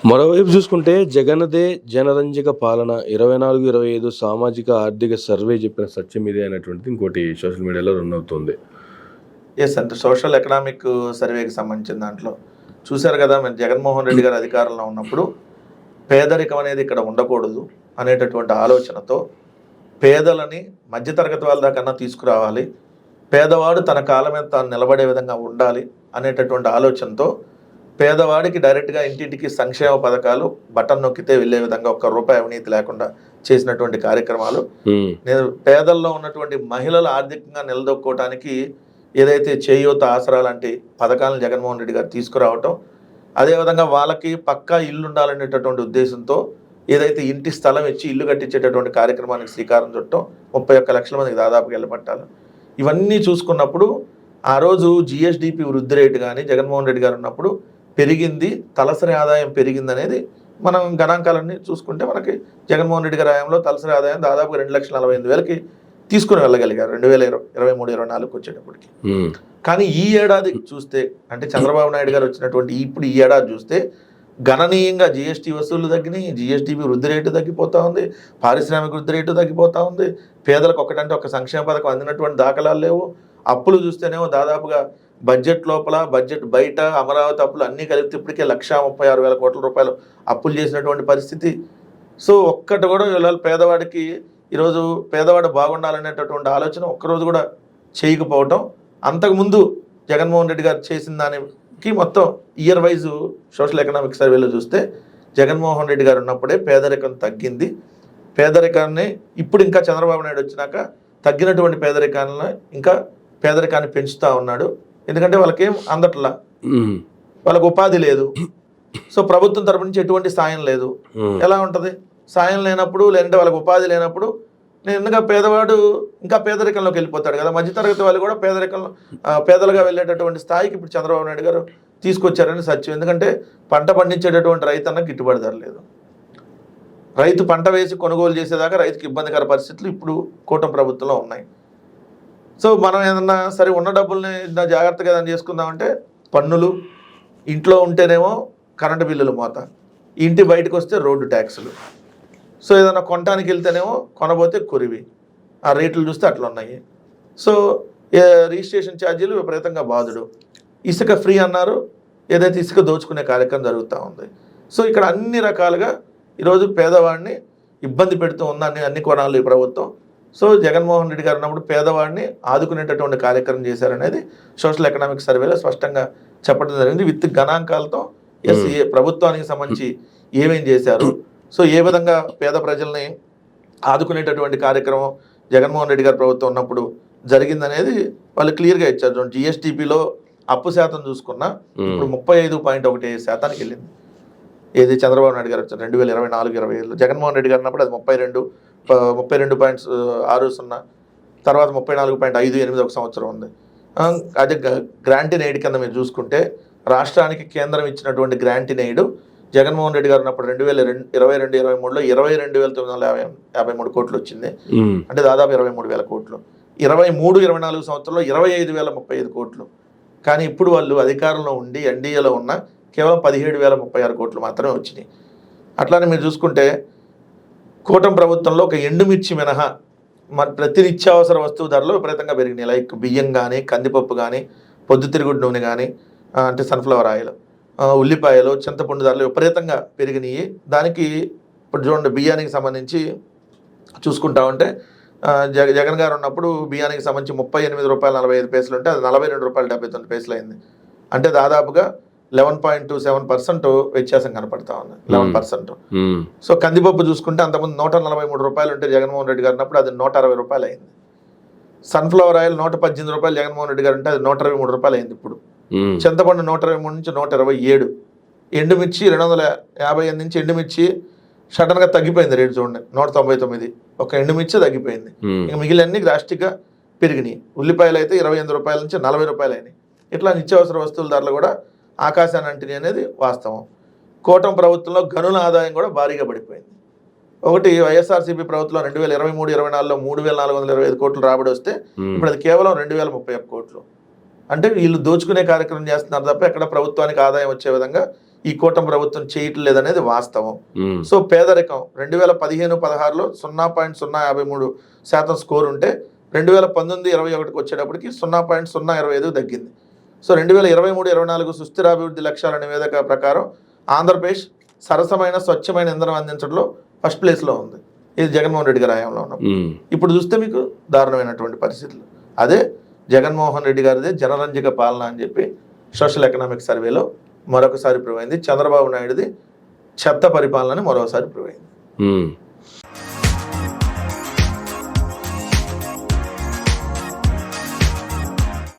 మరోవైపు చూసుకుంటే జగన్‌దే జనరంజక పాలన 24, 25 సామాజిక ఆర్థిక సర్వే చెప్పిన సత్యం ఇదే అనేటువంటిది ఇంకోటి సోషల్ మీడియాలో రన్ అవుతుంది. అంటే సోషల్ ఎకనామిక్ సర్వేకి సంబంధించిన దాంట్లో చూశారు కదా, మరి జగన్మోహన్ రెడ్డి గారు అధికారంలో ఉన్నప్పుడు పేదరికం అనేది ఇక్కడ ఉండకూడదు అనేటటువంటి ఆలోచనతో పేదలని మధ్యతరగతి వాళ్ళ దాకన్నా తీసుకురావాలి, పేదవాడు తన కాళ్ళ మీద తాను నిలబడే విధంగా ఉండాలి అనేటటువంటి ఆలోచనతో పేదవాడికి డైరెక్ట్గా ఇంటింటికి సంక్షేమ పథకాలు బటన్ నొక్కితే వెళ్ళే విధంగా ₹1 అవినీతి లేకుండా చేసినటువంటి కార్యక్రమాలు, పేదల్లో ఉన్నటువంటి మహిళలు ఆర్థికంగా నిలదొక్కోవటానికి ఏదైతే చేయూత ఆసరా లాంటి పథకాలను జగన్మోహన్ రెడ్డి గారు తీసుకురావటం, అదేవిధంగా వాళ్ళకి పక్కా ఇల్లు ఉండాలనేటటువంటి ఉద్దేశంతో ఏదైతే ఇంటి స్థలం ఇచ్చి ఇల్లు కట్టించేటటువంటి కార్యక్రమానికి శ్రీకారం చుట్టం, 31 లక్షల మందికి దాదాపుగా ఇళ్ళ పట్టాలు. ఇవన్నీ చూసుకున్నప్పుడు ఆ రోజు జిఎస్డిపి వృద్ధి రేటు కానీ జగన్మోహన్ రెడ్డి గారు ఉన్నప్పుడు పెరిగింది, తలసరి ఆదాయం పెరిగింది అనేది మనం గణాంకాలన్నీ చూసుకుంటే మనకి జగన్మోహన్ రెడ్డి గారి హయాంలో తలసరి ఆదాయం దాదాపుగా 2,48,000 తీసుకుని వెళ్ళగలిగారు 2023-24 వచ్చేటప్పటికి. కానీ ఈ ఏడాది చూస్తే, అంటే చంద్రబాబు నాయుడు గారు వచ్చినటువంటి ఇప్పుడు ఈ ఏడాది చూస్తే గణనీయంగా జిఎస్టీ వసూళ్లు తగ్గినాయి, జిఎస్టీపీ వృద్ధి రేటు తగ్గిపోతూ ఉంది, పారిశ్రామిక వృద్ధి రేటు తగ్గిపోతూ ఉంది, పేదలకు ఒకటంటే ఒక సంక్షేమ పథకం అందినటువంటి దాఖలాలు లేవు. అప్పులు చూస్తేనేమో దాదాపుగా బడ్జెట్ లోపల బడ్జెట్ బయట అమరావతి అప్పులు అన్నీ కలిపితే ఇప్పటికే 1,36,000 కోట్ల రూపాయలు అప్పులు చేసినటువంటి పరిస్థితి. సో ఒక్కటి కూడా వీళ్ళ పేదవాడికి ఈరోజు పేదవాడు బాగుండాలనేటటువంటి ఆలోచన ఒక్కరోజు కూడా చేయకపోవటం, అంతకుముందు జగన్మోహన్ రెడ్డి గారు చేసిన దానికి మొత్తం ఇయర్ వైజ్ సోషల్ ఎకనామిక్ సర్వేలో చూస్తే జగన్మోహన్ రెడ్డి గారు ఉన్నప్పుడే పేదరికం తగ్గింది. పేదరికాన్ని ఇప్పుడు ఇంకా చంద్రబాబు నాయుడు వచ్చినాక తగ్గినటువంటి పేదరికాన్ని ఇంకా పేదరికాన్ని పెంచుతూ ఉన్నాడు. ఎందుకంటే వాళ్ళకేం అందట్లా, వాళ్ళకు ఉపాధి లేదు, సో ప్రభుత్వం తరపు నుంచి ఎటువంటి సాయం లేదు. ఎలా ఉంటుంది? సాయం లేనప్పుడు, లేదంటే వాళ్ళకి ఉపాధి లేనప్పుడు నిన్నగా పేదవాడు ఇంకా పేదరికంలోకి వెళ్ళిపోతాడు కదా. మధ్యతరగతి వాళ్ళు కూడా పేదలుగా వెళ్ళేటటువంటి స్థాయికి ఇప్పుడు చంద్రబాబు నాయుడు గారు తీసుకొచ్చారని సత్యం. ఎందుకంటే పంట పండించేటటువంటి రైతన్న గిట్టుబాటు ధర లేదు, రైతు పంట వేసి కొనుగోలు చేసేదాకా రైతుకి ఇబ్బందికర పరిస్థితులు ఇప్పుడు కూటమి ప్రభుత్వంలో ఉన్నాయి. సో మనం ఏదన్నా సరే ఉన్న డబ్బుల్ని జాగ్రత్తగా ఏదైనా చేసుకుందామంటే పన్నులు, ఇంట్లో ఉంటేనేమో కరెంటు బిల్లులు మోత, ఇంటి బయటకు వస్తే రోడ్డు ట్యాక్సులు, సో ఏదైనా కొనడానికి వెళ్తేనేమో కొనబోతే కొరివి, ఆ రేట్లు చూస్తే అట్లా ఉన్నాయి. సో రిజిస్ట్రేషన్ ఛార్జీలు విపరీతంగా బాధుడు, ఇసుక ఫ్రీ అన్నారు, ఏదైతే ఇసుక దోచుకునే కార్యక్రమం జరుగుతూ ఉంది. సో ఇక్కడ అన్ని రకాలుగా ఈరోజు పేదవాడిని ఇబ్బంది పెడుతూ ఉందని అన్ని కోణాలు ఈ ప్రభుత్వం. సో జగన్మోహన్ రెడ్డి గారు ఉన్నప్పుడు పేదవాడిని ఆదుకునేటటువంటి కార్యక్రమం చేశారనేది సోషల్ ఎకనామిక్ సర్వేలో స్పష్టంగా చెప్పడం జరిగింది. విత్ గణాంకాలతో ఏ ప్రభుత్వానికి సంబంధించి ఏమేం చేశారు, సో ఏ విధంగా పేద ప్రజల్ని ఆదుకునేటటువంటి కార్యక్రమం జగన్మోహన్ రెడ్డి గారి ప్రభుత్వం ఉన్నప్పుడు జరిగిందనేది వాళ్ళు క్లియర్గా ఇచ్చారు. జిఎస్టీపీలో అప్పు శాతం చూసుకున్నా ఇప్పుడు 35.1% వెళ్ళింది. ఏది చంద్రబాబు నాయుడు గారు వచ్చారు 2024-25లో, జగన్మోహన్ రెడ్డి గారు ఉన్నప్పుడు అది 32.60, తర్వాత 34.58 ఒక సంవత్సరం ఉంది. అదే గ్రాంట్ ఇన్ ఎయిడ్ కింద మీరు చూసుకుంటే రాష్ట్రానికి కేంద్రం ఇచ్చినటువంటి grant in aid Jaganmohan Reddy గారు ఉన్నప్పుడు 2022-23లో 22,953 కోట్లు వచ్చింది, అంటే దాదాపు 23,000 కోట్లు. 23-24 సంవత్సరంలో 25,035 కోట్లు. కానీ ఇప్పుడు వాళ్ళు అధికారంలో ఉండి ఎన్డీఏలో ఉన్న కేవలం 17,036 కోట్లు మాత్రమే వచ్చినాయి. అట్లానే మీరు చూసుకుంటే కూటమి ప్రభుత్వంలో ఒక ఎండుమిర్చి మినహా మన ప్రతి నిత్యావసర వస్తువు ధరలు విపరీతంగా పెరిగినాయి. లైక్ బియ్యం కానీ, కందిపప్పు కానీ, పొద్దుతిరుగుడు నూనె కానీ, అంటే సన్ఫ్లవర్ ఆయిల్, ఉల్లిపాయలు, చింతపండు ధరలు విపరీతంగా పెరిగినాయి. దానికి ఇప్పుడు చూడండి, బియ్యానికి సంబంధించి చూసుకుంటా ఉంటే జగన్ గారు ఉన్నప్పుడు బియ్యానికి సంబంధించి ₹38.45 ఉంటే అది ₹42.79 అయింది, అంటే దాదాపుగా 11.27% వ్యత్యాసం కనపడతా ఉంది, 11%. సో కందిపప్పు చూసుకుంటే అంతకుముందు ₹143 ఉంటే జగన్మోహన్ రెడ్డి గారు ఉన్నప్పుడు అది ₹160 అయింది. సన్ఫ్లవర్ ఆయిల్ ₹118 జగన్మోహన్ రెడ్డి గారు ఉంటే అది ₹123 అయింది ఇప్పుడు. చింతపండు 123 నుంచి 127. ఎండుమిర్చి 258 నుంచి ఎండుమిర్చి సడన్గా తగ్గిపోయింది రేటు చూడండి, 199. ఒక ఎండుమిర్చి తగ్గిపోయింది, ఇక మిగిలిన డ్రాస్టిక్గా పెరిగినాయి. ఉల్లిపాయలు అయితే ₹28 నుంచి ₹40 అయినాయి. ఇట్లా నిత్యావసర వస్తువుల ధరలు కూడా ఆకాశాన్ని అంటిని అనేది వాస్తవం. కూటమి ప్రభుత్వంలో గనుల ఆదాయం కూడా భారీగా పడిపోయింది. ఒకటి వైఎస్ఆర్సీపీ ప్రభుత్వం 2023-24లో 3,425 కోట్లు రాబడి వస్తే ఇప్పుడు అది కేవలం 2,031 కోట్లు. అంటే వీళ్ళు దోచుకునే కార్యక్రమం చేస్తున్నారు తప్ప ఎక్కడ ప్రభుత్వానికి ఆదాయం వచ్చే విధంగా ఈ కూటమి ప్రభుత్వం చేయటం లేదనేది వాస్తవం. ఉమ్, సో పేదరికం 2015-16లో 0.053% స్కోర్ ఉంటే 2019-21 వచ్చేటప్పటికి 0.025 తగ్గింది. సో 2023-24 సుస్థిరాభివృద్ధి లక్ష్యాల నివేదిక ప్రకారం ఆంధ్రప్రదేశ్ సరసమైన స్వచ్ఛమైన ఇంధనం అందించడంలో ఫస్ట్ ప్లేస్లో ఉంది. ఇది జగన్మోహన్ రెడ్డి గారి హయాంలో ఉన్నప్పుడు. ఉమ్, ఇప్పుడు చూస్తే మీకు దారుణమైనటువంటి పరిస్థితులు. అదే జగన్మోహన్ రెడ్డి గారిదే జనరంజక పాలన అని చెప్పి సోషల్ ఎకనామిక్ సర్వేలో మరొకసారి ప్రూవ్ అయింది. చంద్రబాబు నాయుడుది చెత్త పరిపాలన అని మరోసారి ప్రూవ్ అయింది. ఉమ్.